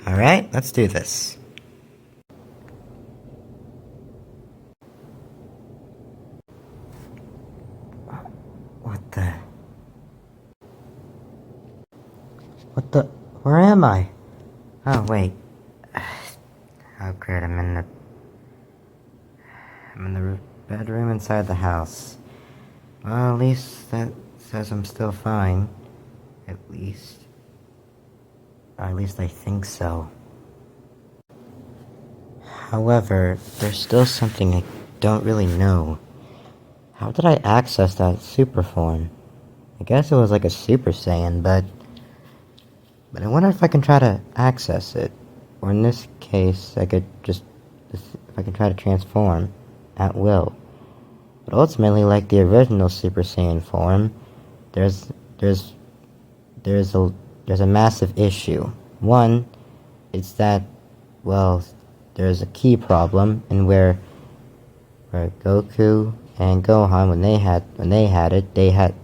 Alright, let's do this. What the... Where am I? Oh, wait. Oh, great, I'm in the bedroom inside the house. Well, at least that says I'm still fine. At least. Or at least I think so. However, there's still something I don't really know. How did I access that super form? I guess it was like a Super Saiyan, but I wonder if I can try to access it. Or in this case, I could just, if I can try to transform at will. But ultimately, like the original Super Saiyan form, there's a massive issue. One, it's that, well, there's a key problem in where Goku and Gohan, when they had it, they had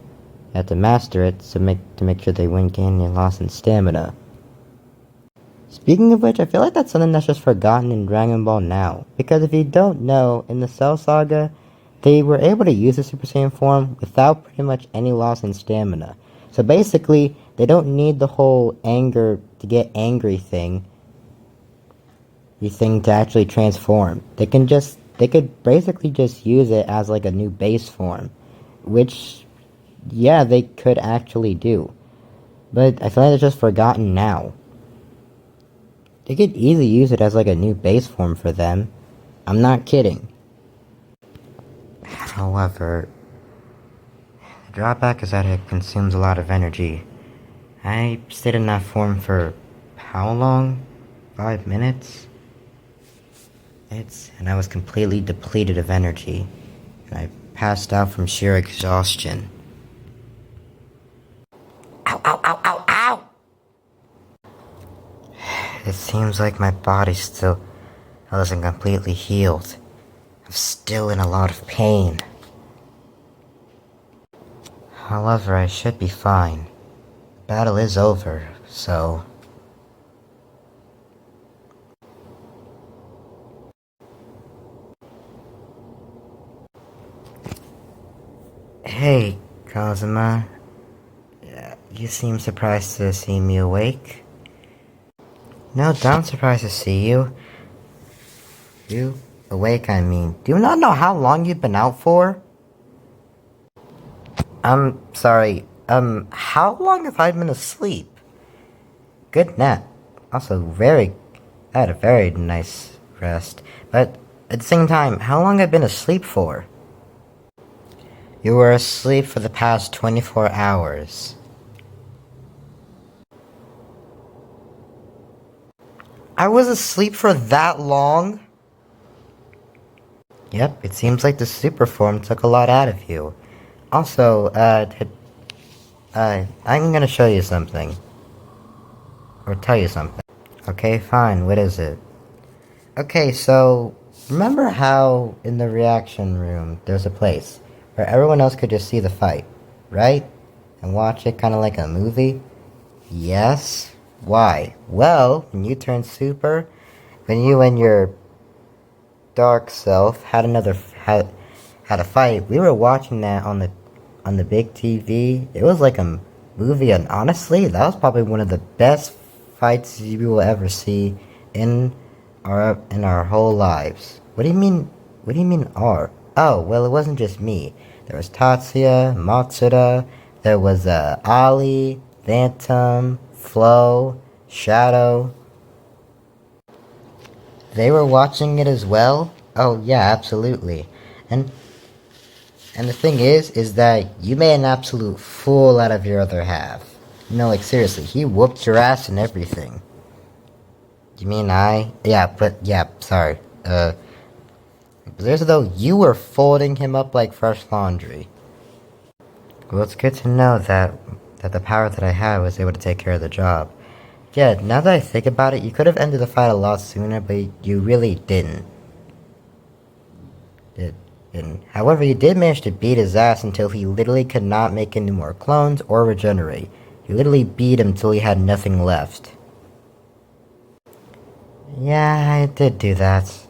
to master it to make sure they wouldn't gain any loss in stamina. Speaking of which, I feel like that's something that's just forgotten in Dragon Ball now. Because if you don't know, in the Cell Saga, they were able to use the Super Saiyan form without pretty much any loss in stamina. So basically, they don't need the whole anger to get angry thing to actually transform. They could basically just use it as like a new base form. Which, yeah, they could actually do. But I feel like it's just forgotten now. They could easily use it as like a new base form for them. I'm not kidding. However, the drawback is that it consumes a lot of energy. I stayed in that form for how long? 5 minutes? And I was completely depleted of energy. And I passed out from sheer exhaustion. Ow, ow, ow, ow, ow! It seems like my body still hasn't completely healed. I'm still in a lot of pain. However, I should be fine. The battle is over, so... Hey, Kazuma. You seem surprised to see me awake. No, I'm surprised to see you. You? Awake, I mean. Do you not know how long you've been out for? I'm sorry, how long have I been asleep? Good nap. Also, I had a very nice rest. But, at the same time, how long have I been asleep for? You were asleep for the past 24 hours. I was asleep for that long? Yep, it seems like the super form took a lot out of you. Also, I'm gonna show you something. Or tell you something. Okay, fine, what is it? Okay, so, remember how in the reaction room there's a place where everyone else could just see the fight, right? And watch it kinda like a movie? Yes? Why? Well, when you turned super, when you and your dark self had a fight, we were watching that on the big TV. It was like a movie, and honestly, that was probably one of the best fights you will ever see in our whole lives. What do you mean? What do you mean our? Oh, well, it wasn't just me. There was Tatsuya, Matsuda. There was Ali, Phantom, Flo, Shadow. They were watching it as well? Oh, yeah, absolutely. And the thing is that you made an absolute fool out of your other half. No, like, seriously, he whooped your ass and everything. You mean I? Yeah, sorry. But there's though you were folding him up like fresh laundry. Well, it's good to know that the power that I had was able to take care of the job. Yeah, now that I think about it, you could have ended the fight a lot sooner, but you really didn't. However, you did manage to beat his ass until he literally could not make any more clones or regenerate. You literally beat him till he had nothing left. Yeah, I did do that.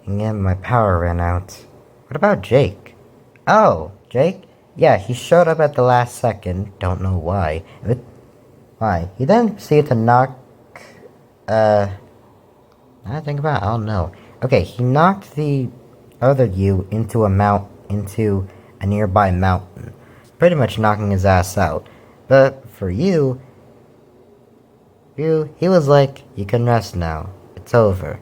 And then my power ran out. What about Jake? Oh, Jake? Yeah, he showed up at the last second. Don't know why. Why? He then proceeded to knock... Now I think about it, I don't know. Okay, he knocked the other you into into a nearby mountain. Pretty much knocking his ass out. But for he was like, you can rest now. It's over.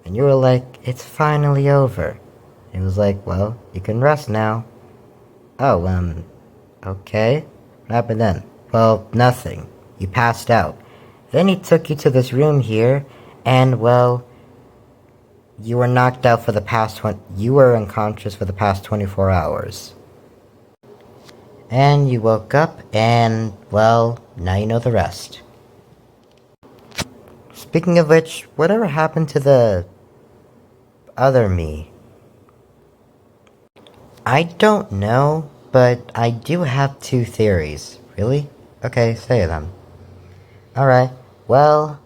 And you were like, it's finally over. He was like, well, you can rest now. Oh, okay. What happened then? Well, nothing. You passed out. Then he took you to this room here, and, well, you were knocked out for the past you were unconscious for the past 24 hours. And you woke up, and, well, now you know the rest. Speaking of which, whatever happened to the other me? I don't know, but I do have two theories. Really? Okay, say them. Alright, well,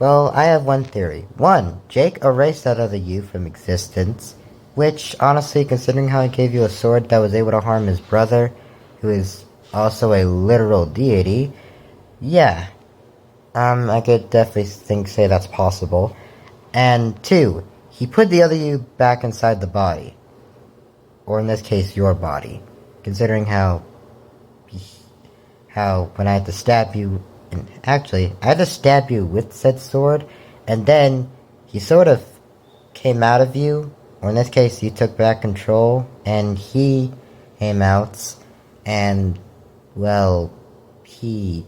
I have one theory. One, Jake erased that other you from existence, which, honestly, considering how he gave you a sword that was able to harm his brother, who is also a literal deity, yeah, I could definitely say that's possible. And two, he put the other you back inside the body. Or in this case, your body. Considering how when I had to stab you, and actually, I had to stab you with said sword, and then he sort of came out of you, or in this case, you took back control, and he came out, and, well, let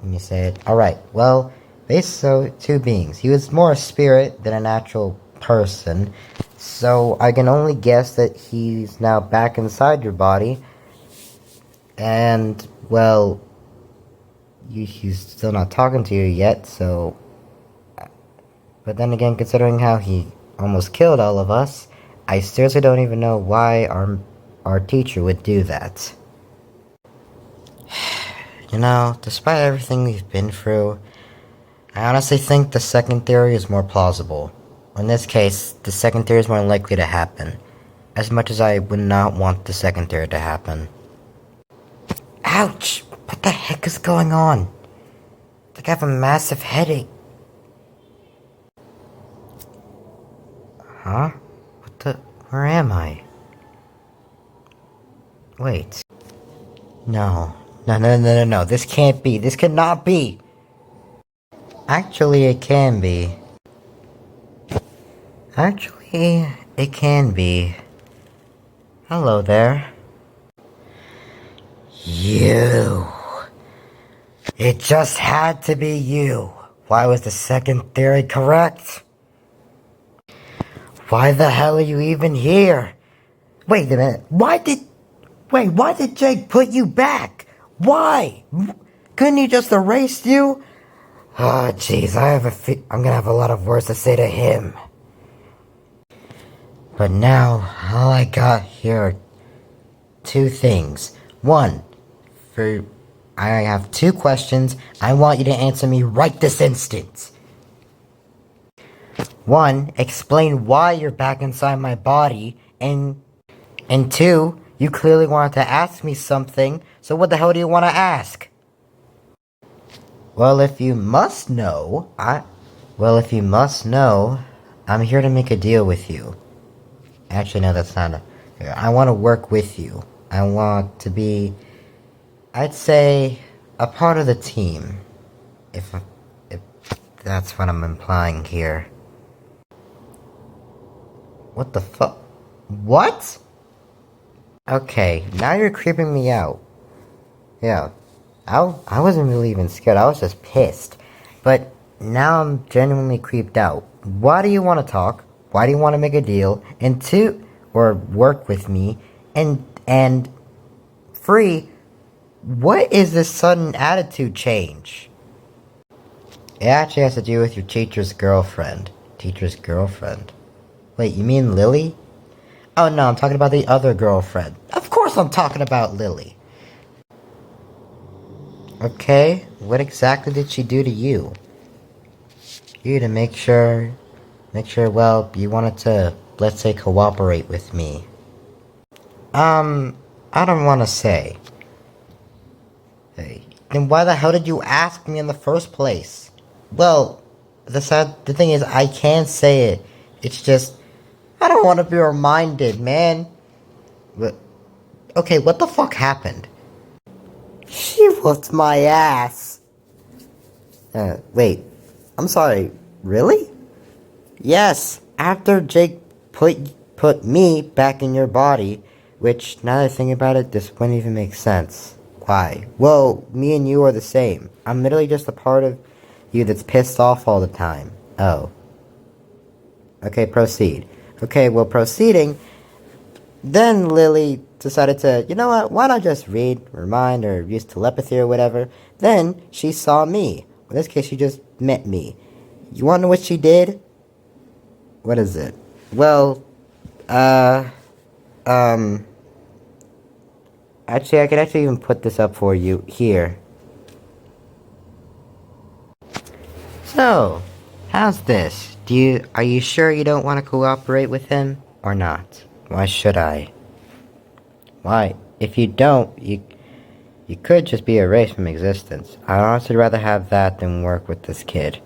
me say it. Alright, well, basically, two beings. He was more a spirit than an actual person, so I can only guess that he's now back inside your body, and, well, he's still not talking to you yet, so... But then again, considering how he almost killed all of us, I seriously don't even know why our teacher would do that. You know, despite everything we've been through, I honestly think the second theory is more plausible. In this case, the second theory is more likely to happen, as much as I would not want the second theory to happen. Ouch! What the heck is going on? Like I have a massive headache. Huh? Where am I? Wait. No. No. This can't be. This cannot be. Actually, it can be. Actually, it can be. Hello there. You. It just had to be you. Why was the second theory correct? Why the hell are you even here? Wait a minute. Why did Jake put you back? Why? Couldn't he just erase you? Oh, jeez, I'm gonna have a lot of words to say to him. But now, all I got here are two things. One, I have two questions. I want you to answer me right this instant. One, explain why you're back inside my body, and two, you clearly wanted to ask me something, so what the hell do you want to ask? Well, if you must know, I'm here to make a deal with you. Actually, no, that's not I want to work with you. I want to be, I'd say, a part of the team. If that's what I'm implying here. What the fuck? What? Okay, now you're creeping me out. Yeah. I wasn't really even scared, I was just pissed. But now I'm genuinely creeped out. Why do you want to talk? Why do you want to make a deal? And two, or work with me? And three, what is this sudden attitude change? It actually has to do with your teacher's girlfriend. Teacher's girlfriend? Wait, you mean Lily? Oh no, I'm talking about the other girlfriend. Of course I'm talking about Lily. Okay, what exactly did she do to you? you to well, you wanted to, let's say, cooperate with me. I don't want to say. Hey, then why the hell did you ask me in the first place? Well, the thing is, I can't say it. It's just, I don't want to be reminded, man. But, okay, what the fuck happened? She whooped my ass. Wait. I'm sorry. Really? Yes. After Jake put me back in your body, which, now that I think about it, this wouldn't even make sense. Why? Well, me and you are the same. I'm literally just a part of you that's pissed off all the time. Oh. Okay, proceed. Okay, well, proceeding, then Lily decided to, you know what, why not just read, remind, or use telepathy or whatever. Then she saw me. In this case, she just met me. You wanna know what she did? What is it? Well, actually, I could actually even put this up for you here. So, how's this? Are you sure you don't want to cooperate with him, or not? Why should I? Why? If you don't, you could just be erased from existence. I'd honestly rather have that than work with this kid.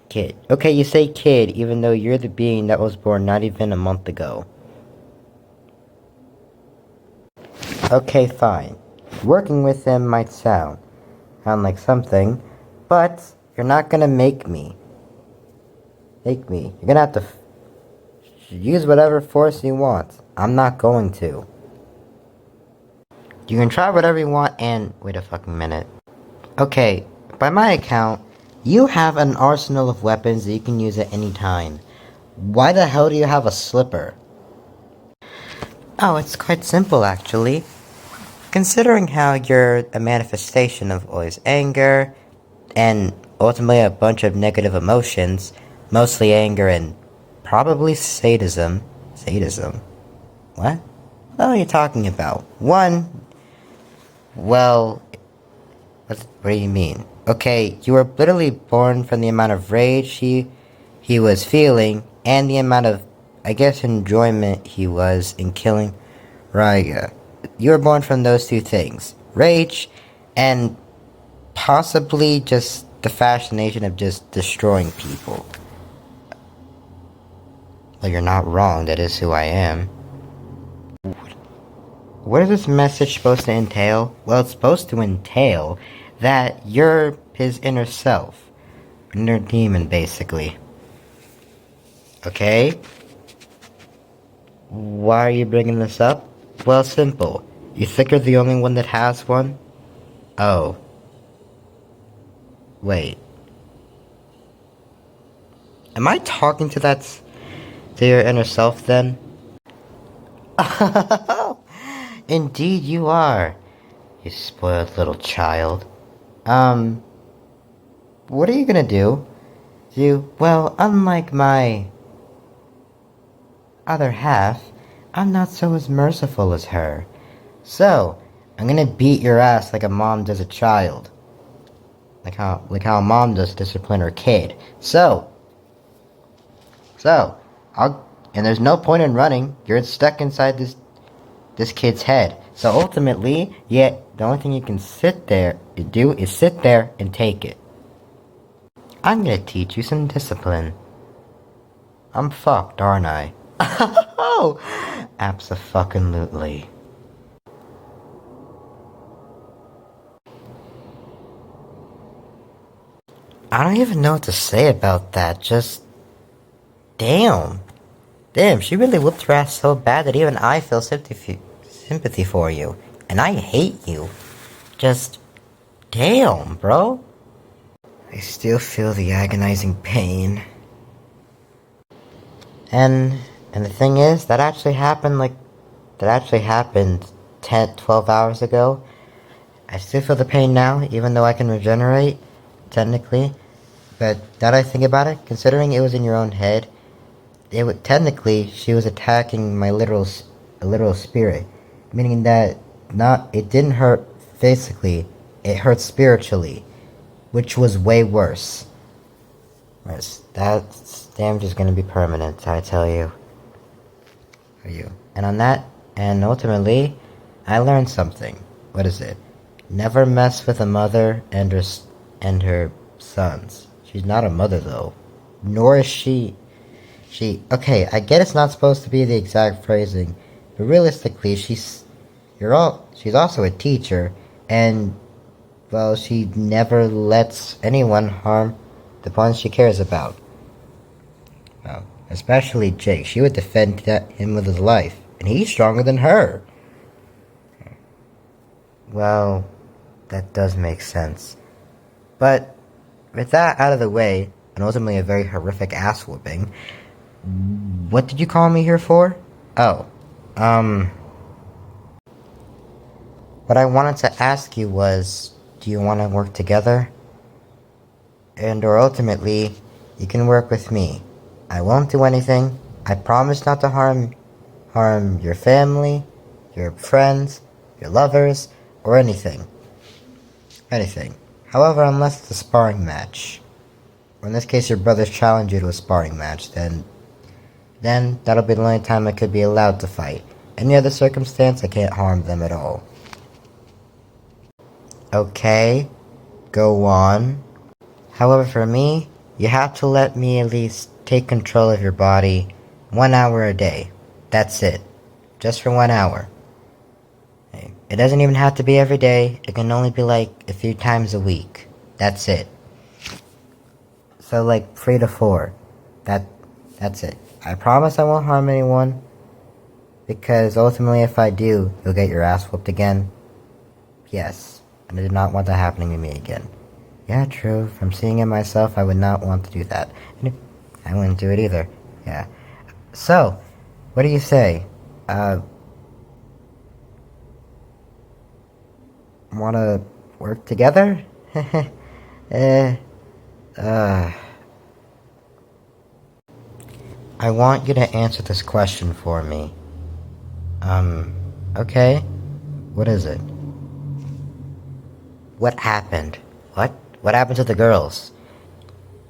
Kid. Okay, you say kid, even though you're the being that was born not even a month ago. Okay, fine. Working with him might sound like something, but you're not gonna make me. Make me. You're gonna have to use whatever force you want. I'm not going to. You can try whatever you want and... Wait a fucking minute. Okay, by my account, you have an arsenal of weapons that you can use at any time. Why the hell do you have a slipper? Oh, it's quite simple actually. Considering how you're a manifestation of always anger, and ultimately a bunch of negative emotions, mostly anger and probably sadism. Sadism? What? What are you talking about? One, well, what do you mean? Okay, you were literally born from the amount of rage he was feeling, and the amount of, I guess, enjoyment he was in killing Raiga. You were born from those two things. Rage, and possibly just the fascination of just destroying people. Well, you're not wrong, that is who I am. What is this message supposed to entail? Well, it's supposed to entail that you're his inner self. Inner demon, basically. Okay? Why are you bringing this up? Well, simple. You think you're the only one that has one? Oh. Wait. Am I talking to your inner self, then? Indeed you are, you spoiled little child. What are you gonna do? Well, unlike my other half, I'm not so as merciful as her. So, I'm gonna beat your ass like a mom does a child. Like how a mom does discipline her kid. So, and there's no point in running. You're stuck inside this kid's head. So ultimately, the only thing you can do is sit there and take it. I'm gonna teach you some discipline. I'm fucked, aren't I? Oh, abso-fucking-lutely. I don't even know what to say about that. Just, damn. Damn, she really whooped her ass so bad that even I feel sympathy for you. And I hate you. Just, damn, bro. I still feel the agonizing pain. And the thing is, that actually happened 10, 12 hours ago. I still feel the pain now, even though I can regenerate, technically. But now that I think about it, considering it was in your own head, technically, she was attacking my literal spirit. Meaning that it didn't hurt physically, it hurt spiritually. Which was way worse. That damage is gonna be permanent, I tell you. For you. And on that, and ultimately, I learned something. What is it? Never mess with a mother and her sons. She's not a mother though. Nor is she. Okay, I get it's not supposed to be the exact phrasing, but realistically, she's also a teacher, and well, she never lets anyone harm the ones she cares about. Well, especially Jake. She would defend him with his life, and he's stronger than her. Well, that does make sense. But with that out of the way, and ultimately a very horrific ass whooping, what did you call me here for? Oh, what I wanted to ask you was, do you want to work together? Or ultimately, you can work with me. I won't do anything. I promise not to harm your family, your friends, your lovers, or anything. Anything. However, unless it's a sparring match. Or in this case, your brothers challenge you to a sparring match, then that'll be the only time I could be allowed to fight. Any other circumstance, I can't harm them at all. Okay, go on. However, for me, you have to let me at least take control of your body 1 hour a day. That's it. Just for 1 hour. It doesn't even have to be every day. It can only be like a few times a week. That's it. So like 3 to 4. That's it. I promise I won't harm anyone. Because ultimately if I do, you'll get your ass whooped again. Yes. And I did not want that happening to me again. Yeah, true. From seeing it myself, I would not want to do that. And I wouldn't do it either. Yeah. So, what do you say? Wanna work together? I want you to answer this question for me. Okay? What is it? What happened? What? What happened to the girls?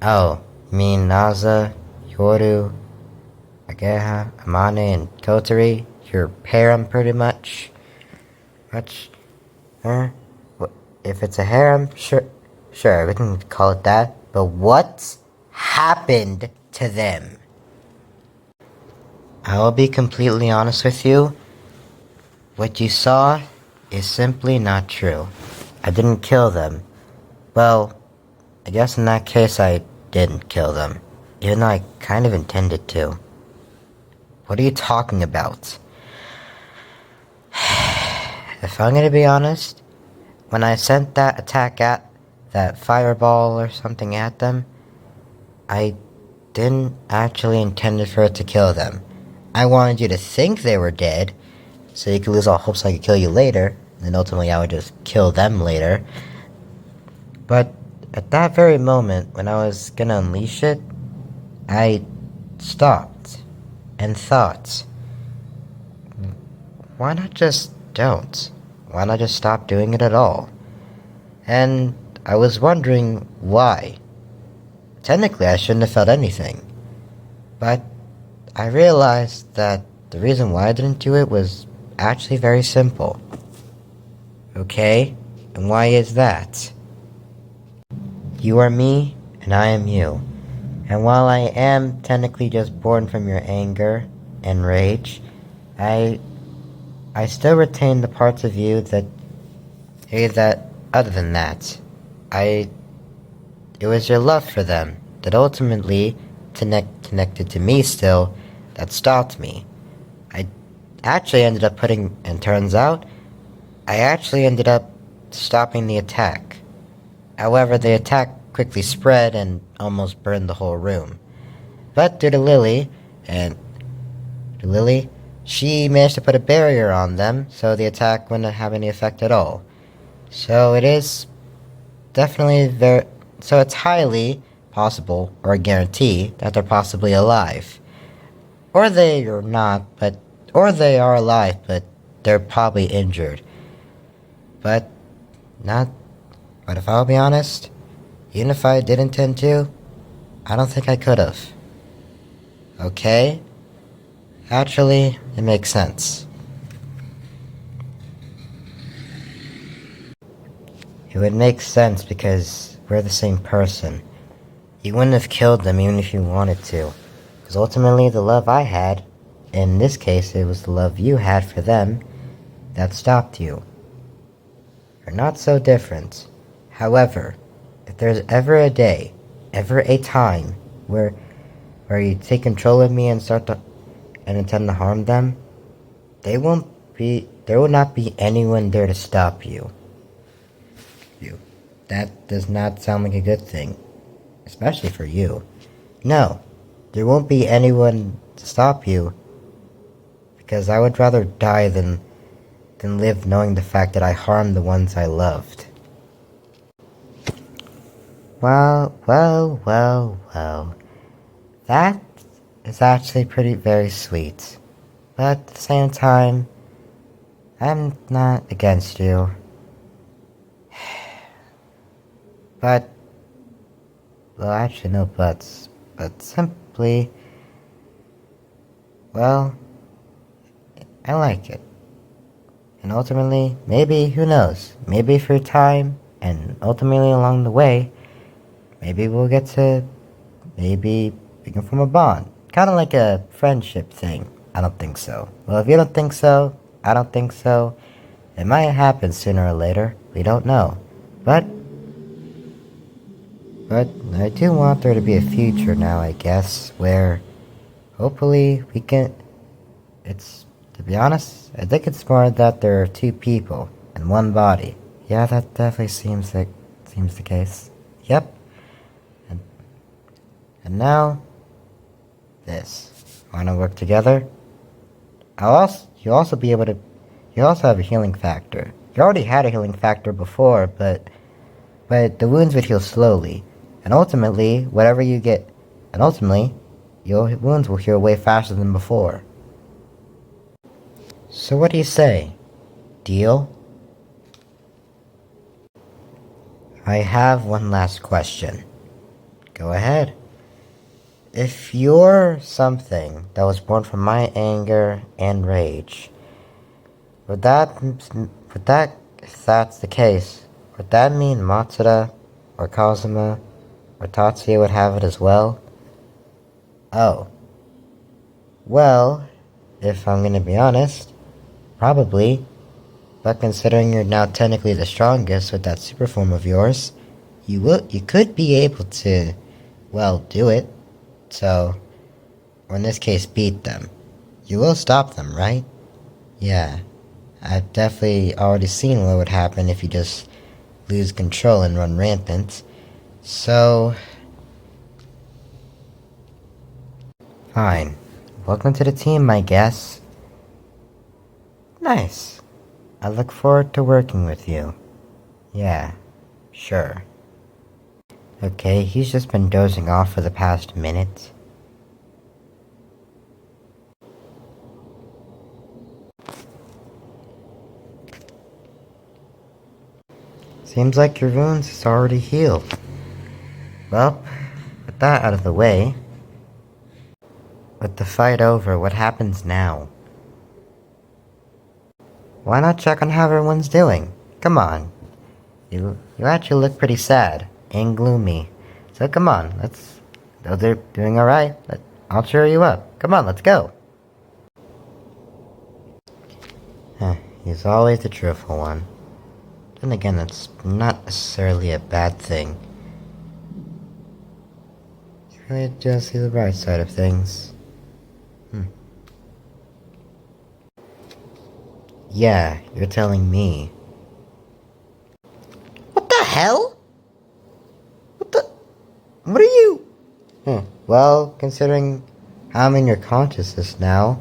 Oh, you mean Naza, Yoru, Ageha, Amane, and Kotari? Your harem, pretty much? If it's a harem, sure, we can call it that. But what happened to them? I will be completely honest with you. What you saw is simply not true. I didn't kill them. Well, I guess in that case I didn't kill them. Even though I kind of intended to. What are you talking about? If I'm gonna be honest, when I sent that attack at that fireball or something at them, I didn't actually intend for it to kill them. I wanted you to think they were dead, so you could lose all hopes I could kill you later, and then ultimately I would just kill them later. But at that very moment, when I was gonna unleash it, I stopped and thought, why not just don't? Why not just stop doing it at all? And I was wondering why. Technically, I shouldn't have felt anything. But I realized that the reason why I didn't do it was actually very simple. Okay? And why is that? You are me, and I am you. And while I am technically just born from your anger and rage, I still retain the parts of you that other than that, it was your love for them that ultimately connected to me still that stopped me. I actually ended up turns out, I actually ended up stopping the attack. However, the attack quickly spread and almost burned the whole room. But due to Lily, she managed to put a barrier on them, so the attack wouldn't have any effect at all. So it is definitely so it's highly possible, or a guarantee, that they're possibly alive. Or they are alive, but they're probably injured. But if I'll be honest, even if I did intend to, I don't think I could've. Okay? Actually, it makes sense. It would make sense because we're the same person. You wouldn't have killed them even if you wanted to. Because ultimately, the love I had, in this case, it was the love you had for them, that stopped you. You're not so different. However, if there's ever a day, ever a time, where you take control of me and intend to harm them, there will not be anyone there to stop you. That does not sound like a good thing. Especially for you. No, there won't be anyone to stop you. Because I would rather die than live knowing the fact that I harmed the ones I loved. Well. That is actually very sweet. But at the same time, I'm not against you. But, well, actually no buts. But simply, well, I like it. And ultimately, maybe, who knows, maybe through time, and ultimately along the way, maybe we'll get to, maybe we can form a bond. Kind of like a friendship thing. I don't think so. Well, if you don't think so, I don't think so. It might happen sooner or later. We don't know. But I do want there to be a future now, I guess, where hopefully we can... to be honest, I think it's more that there are two people in one body. Yeah, that definitely seems the case. Yep. And now, this. Wanna work together? You'll also have a healing factor. You already had a healing factor before, but the wounds would heal slowly. And ultimately, your wounds will heal way faster than before. So what do you say? Deal? I have one last question. Go ahead. If you're something that was born from my anger and rage, if that's the case, would that mean Matsuda, or Kazuma, or Tatsuya would have it as well? Oh. Well, if I'm gonna be honest, probably. But considering you're now technically the strongest with that super form of yours, you could be able to, well, do it. So, or in this case, beat them. You will stop them, right? Yeah. I've definitely already seen what would happen if you just lose control and run rampant. So... fine. Welcome to the team, I guess. Nice. I look forward to working with you. Yeah, sure. Okay, he's just been dozing off for the past minute. Seems like your wounds is already healed. Well, with that out of the way, with the fight over, what happens now? Why not check on how everyone's doing? Come on. You actually look pretty sad and gloomy. So come on, those are doing alright. I'll cheer you up. Come on, let's go. He's always the truthful one. Then again, that's not necessarily a bad thing. You really do see the bright side of things. Yeah, you're telling me. What the hell? What are you? Well, considering how I'm in your consciousness now,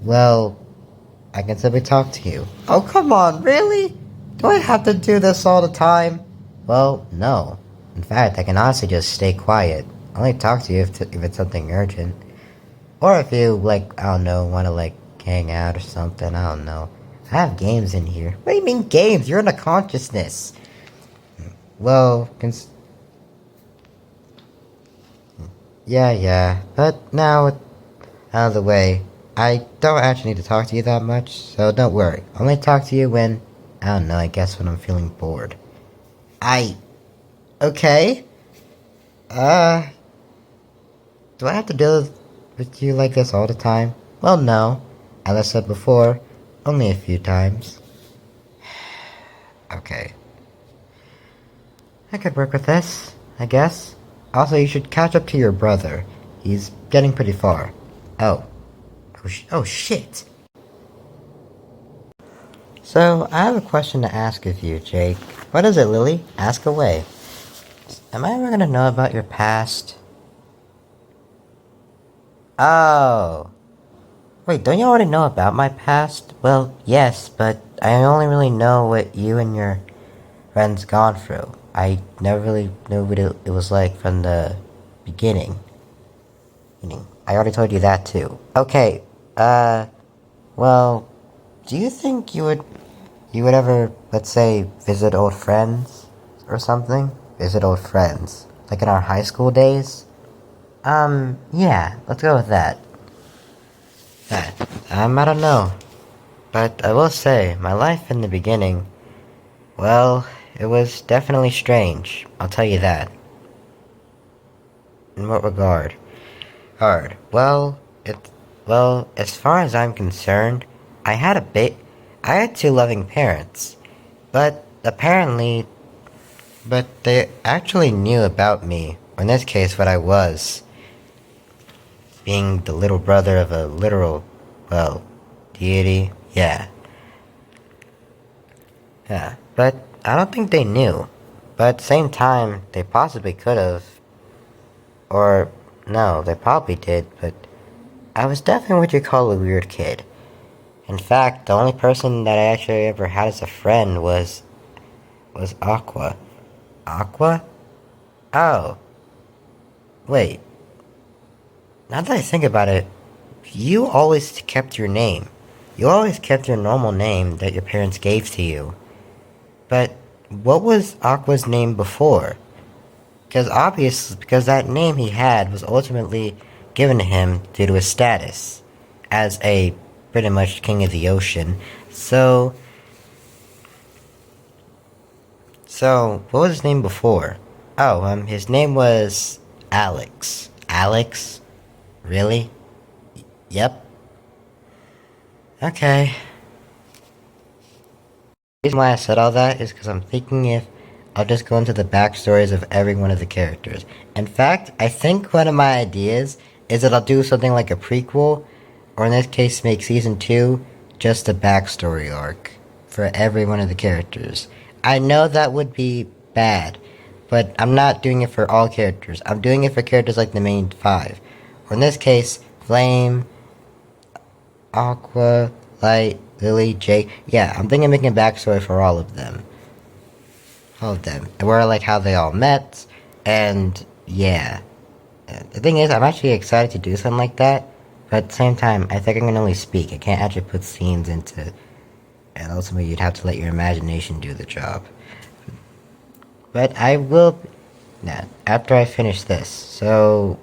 well, I can simply talk to you. Oh, come on, really? Do I have to do this all the time? Well, no. In fact, I can honestly just stay quiet. I only talk to you if it's something urgent. Or if you, I don't know, want to, hang out or something, I don't know. I have games in here. What do you mean games? You're in a consciousness. Well, Yeah, but now it's out of the way, I don't actually need to talk to you that much, so don't worry. I'll only talk to you when, I don't know, I guess when I'm feeling bored. Okay? Uh, do I have to deal with you like this all the time? Well, no. As I said before, only a few times. Okay. I could work with this, I guess. Also, you should catch up to your brother. He's getting pretty far. Oh. Oh, shit. So, I have a question to ask of you, Jake. What is it, Lily? Ask away. Am I ever gonna know about your past? Oh. Wait, don't you already know about my past? Well, yes, but I only really know what you and your friends gone through. I never really knew what it was like from the beginning. I already told you that too. Okay, well, do you think you would ever, let's say, visit old friends or something? Visit old friends. Like in our high school days? Yeah, let's go with that. That. I don't know. But I will say, my life in the beginning, well, it was definitely strange. I'll tell you that. In what regard? Hard. Well, as far as I'm concerned, I had I had two loving parents. But apparently, but they actually knew about me, or in this case, what I was. Being the little brother of a literal, well, deity. Yeah. But I don't think they knew. But at the same time, they possibly could have. Or, no, they probably did, but I was definitely what you call a weird kid. In fact, the only person that I actually ever had as a friend was Aqua. Aqua? Oh. Wait. Now that I think about it, you always kept your name. You always kept your normal name that your parents gave to you. But what was Aqua's name before? Because that name he had was ultimately given to him due to his status as a pretty much king of the ocean. So what was his name before? Oh, his name was Alex. Alex? Really? Yep. Okay. The reason why I said all that is because I'm thinking if I'll just go into the backstories of every one of the characters. In fact, I think one of my ideas is that I'll do something like a prequel, or in this case make season 2 just a backstory arc for every one of the characters. I know that would be bad, but I'm not doing it for all characters. I'm doing it for characters like the main 5. Or in this case, Flame, Aqua, Light, Lily, Jake. Yeah, I'm thinking of making a backstory for all of them. All of them. And where, like, how they all met. And, yeah. The thing is, I'm actually excited to do something like that. But at the same time, I think I can only speak. I can't actually put scenes into... And ultimately, you'd have to let your imagination do the job. But I will... Nah, after I finish this. So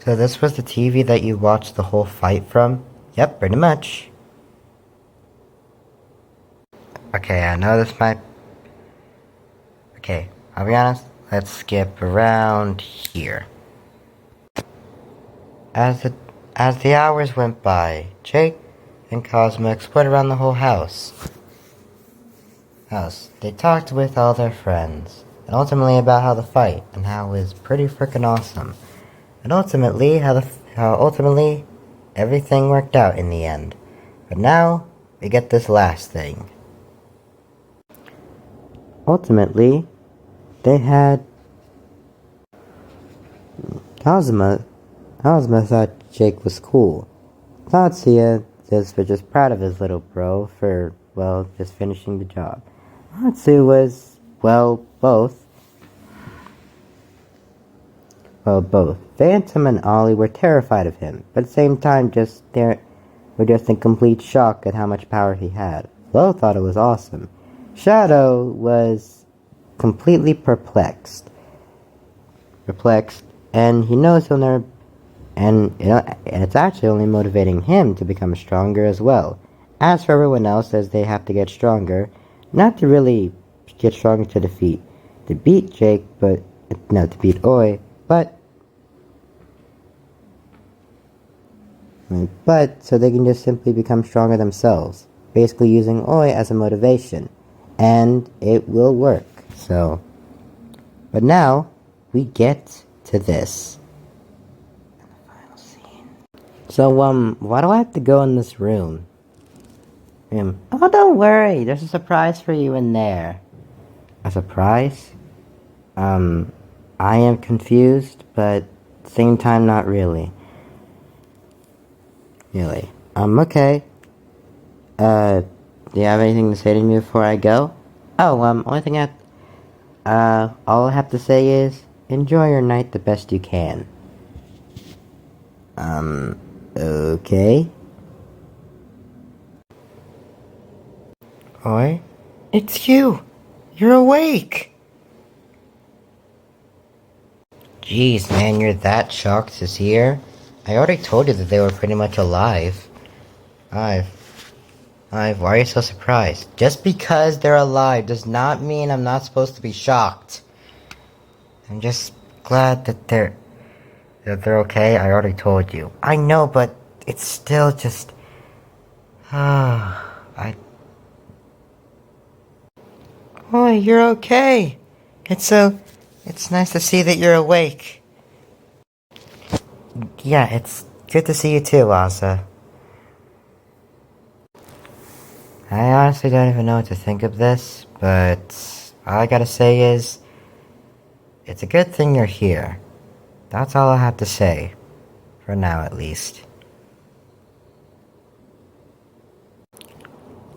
this was the TV that you watched the whole fight from? Yep, pretty much. Okay, I know this might... Okay, I'll be honest. Let's skip around here. As the hours went by, Jake and Cosmo explored around the whole house. They talked with all their friends, and ultimately about how the fight and how it was pretty freaking awesome. And ultimately, how ultimately everything worked out in the end. But now, we get this last thing. Ultimately, they had... Cosmo thought Jake was cool. Tatsuya was just proud of his little bro for, well, just finishing the job. Matsu was, well, both. Phantom and Ollie were terrified of him, but at the same time were just in complete shock at how much power he had. Flo thought it was awesome. Shadow was, completely perplexed. And he knows he'll never, and it's actually only motivating him to become stronger as well. As for everyone else, as they have to get stronger, not to really get stronger to beat Jake, but, no, to beat Oi, but so they can just simply become stronger themselves, basically using Oi as a motivation, and it will work. So, but now we get to this. Final scene. So, why do I have to go in this room? Oh, don't worry, there's a surprise for you in there. A surprise? I am confused, but at the same time, not really. Really. Okay. Do you have anything to say to me before I go? Oh, only thing all I have to say is, enjoy your night the best you can. Okay. Oi? It's you! You're awake! Jeez, man, you're that shocked to see her? I already told you that they were pretty much alive. Why are you so surprised? Just because they're alive does not mean I'm not supposed to be shocked. I'm just glad that they're okay. I already told you. I know, but it's still just... Oh, you're okay. It's nice to see that you're awake. Yeah, it's good to see you too, Asa. I honestly don't even know what to think of this, but all I gotta say is, it's a good thing you're here. That's all I have to say. For now, at least.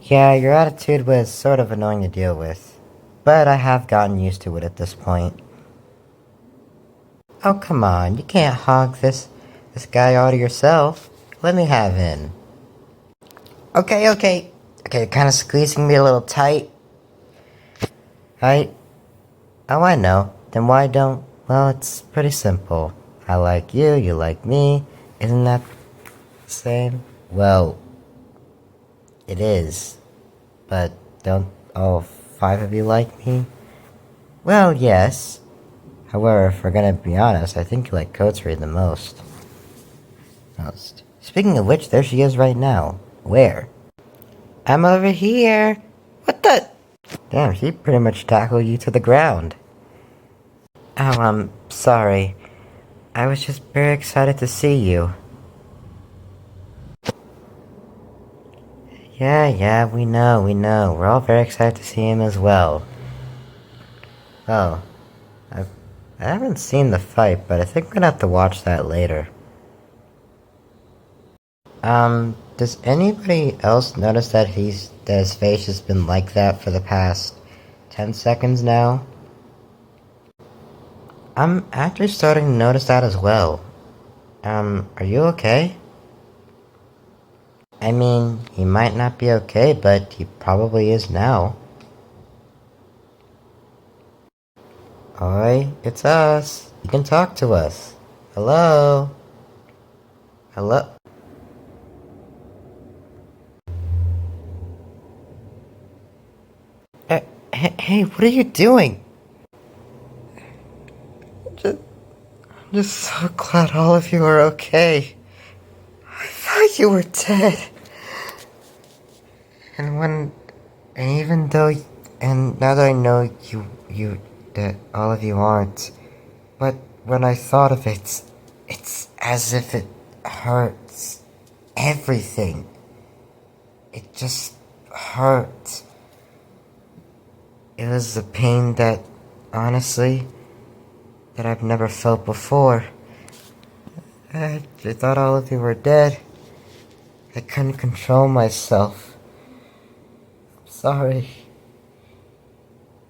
Yeah, your attitude was sort of annoying to deal with, but I have gotten used to it at this point. Oh, come on, you can't hog this guy all to yourself. Let me have in. Okay, kinda squeezing me a little tight. Oh, I know. Then why don't... Well, it's pretty simple. I like you, you like me. Isn't that the same? Well, it is. But don't all 5 of you like me? Well, yes. However, if we're gonna be honest, I think you like Kotsuri the most. Speaking of which, there she is right now. Where? I'm over here. What the? Damn, she pretty much tackled you to the ground. Oh, I'm sorry. I was just very excited to see you. Yeah, we know. We're all very excited to see him as well. Oh, I haven't seen the fight, but I think we're gonna have to watch that later. Does anybody else notice that his face has been like that for the past 10 seconds now? I'm actually starting to notice that as well. Are you okay? I mean, he might not be okay, but he probably is now. Oi, it's us. You can talk to us. Hello? Hello? Hey, what are you doing? I'm just so glad all of you are okay. I thought you were dead. And now that I know that all of you aren't, but when I thought of it, it's as if it hurts. Everything. It just hurt. It was a pain that, honestly, that I've never felt before. I thought all of you were dead. I couldn't control myself. I'm sorry.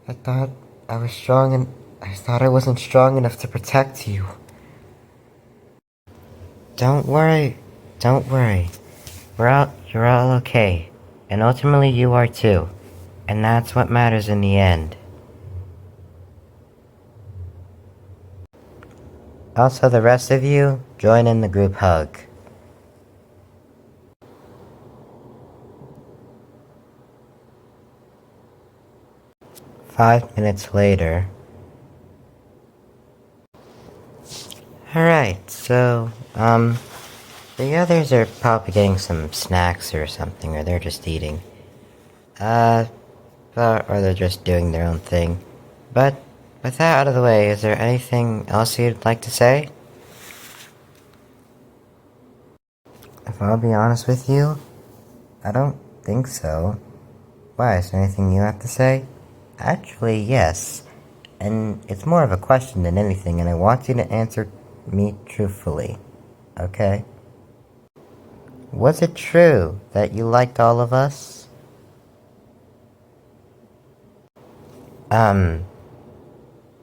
I thought I was strong and I thought I wasn't strong enough to protect you. Don't worry. You're all okay. And ultimately you are too. And that's what matters in the end. Also, the rest of you, join in the group hug. Five minutes later. Alright, so, the others are probably getting some snacks or something, or they're just eating. Or they're just doing their own thing. But, with that out of the way, is there anything else you'd like to say? If I'll be honest with you, I don't think so. Why, is there anything you have to say? Actually, yes. And it's more of a question than anything, and I want you to answer me truthfully. Okay? Was it true that you liked all of us?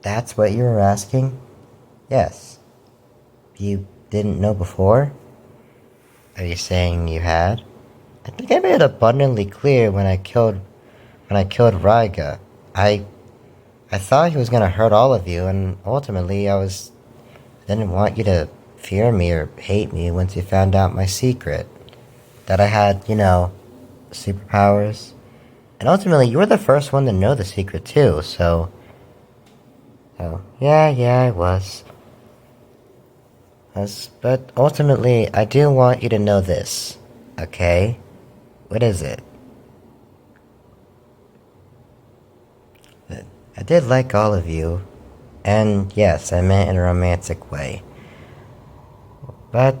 That's what you were asking? Yes. You didn't know before? Are you saying you had? I think I made it abundantly clear when I killed Raiga. I thought he was gonna hurt all of you, and ultimately didn't want you to fear me or hate me once you found out my secret. That I had, superpowers. And ultimately, you were the first one to know the secret too, so yeah, I was. But ultimately, I do want you to know this, okay? What is it? I did like all of you, and yes, I meant in a romantic way. But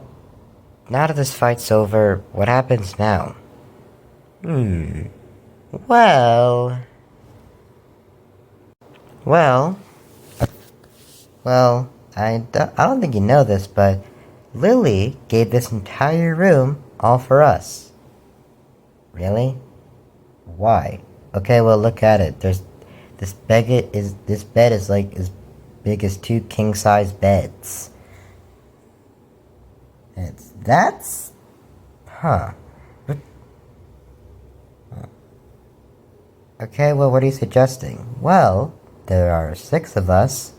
now that this fight's over, what happens now? Well... Well, I don't think you know this, but Lily gave this entire room all for us. Really? Why? Okay, well, look at it. This bed is like as big as 2 king-size beds. That's... Huh. Okay, well, what are you suggesting? Well, there are 6 of us,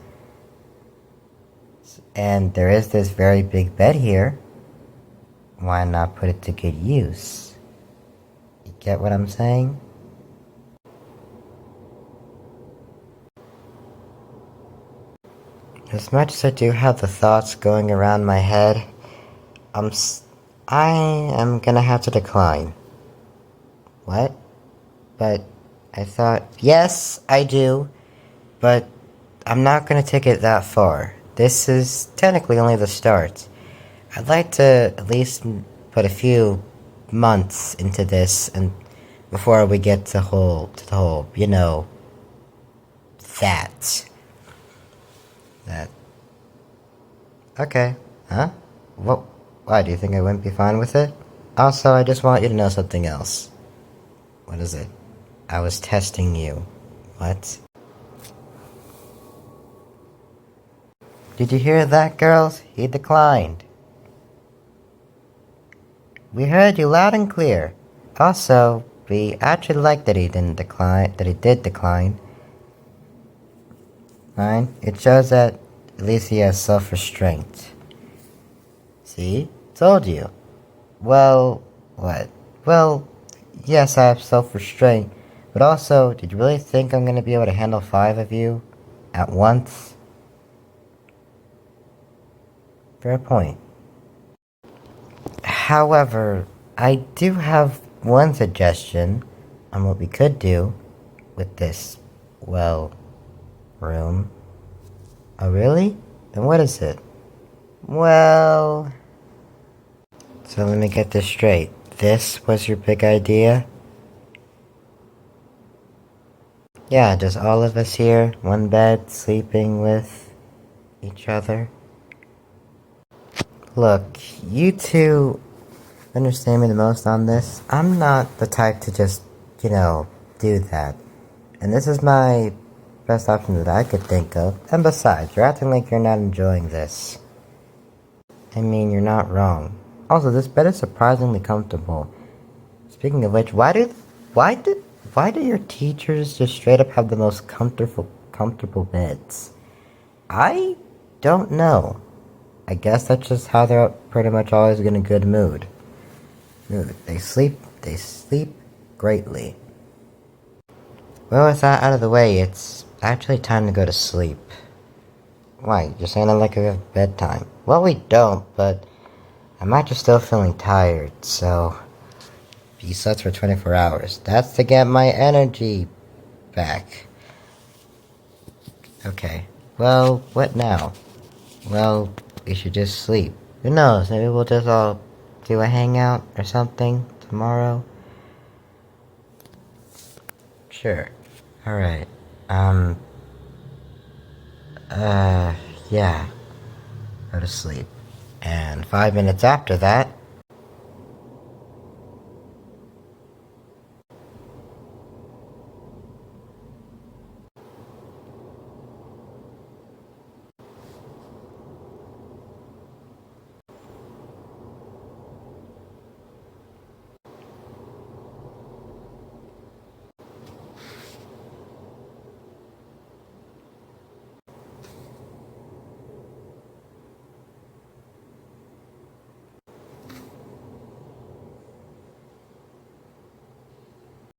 and there is this very big bed here. Why not put it to good use? You get what I'm saying? As much as I do have the thoughts going around my head, I am gonna have to decline. What? But I thought, yes, I do, but I'm not gonna take it that far. This is technically only the start. I'd like to at least put a few months into this, and before we get to the whole, that. Okay, huh? What? Why, do you think I wouldn't be fine with it? Also, I just want you to know something else. What is it? I was testing you. What? Did you hear that, girls? He declined. We heard you loud and clear. Also, we actually like that he did decline. Fine. It shows that at least he has self-restraint. See? Told you. Well, what? Well, yes, I have self-restraint. But also, did you really think I'm gonna be able to handle 5 of you at once? Fair point. However, I do have one suggestion on what we could do with this, room. Oh, really? Then what is it? Well... So let me get this straight. This was your big idea? Yeah, just all of us here, one bed, sleeping with each other. Look, you two understand me the most on this. I'm not the type to just, do that. And this is my best option that I could think of. And besides, you're acting like you're not enjoying this. I mean, you're not wrong. Also, this bed is surprisingly comfortable. Speaking of which, why do your teachers just straight up have the most comfortable beds? I don't know. I guess that's just how they're pretty much always in a good mood. They sleep greatly. Well, with that out of the way, it's actually time to go to sleep. Why, you're saying it like we have bedtime. Well, we don't, but I'm actually still feeling tired, so... He slept for 24 hours. That's to get my energy back. Okay. Well, what now? Well, we should just sleep. Who knows? Maybe we'll just all do a hangout or something tomorrow. Sure. Alright. Yeah. Go to sleep. And 5 minutes after that,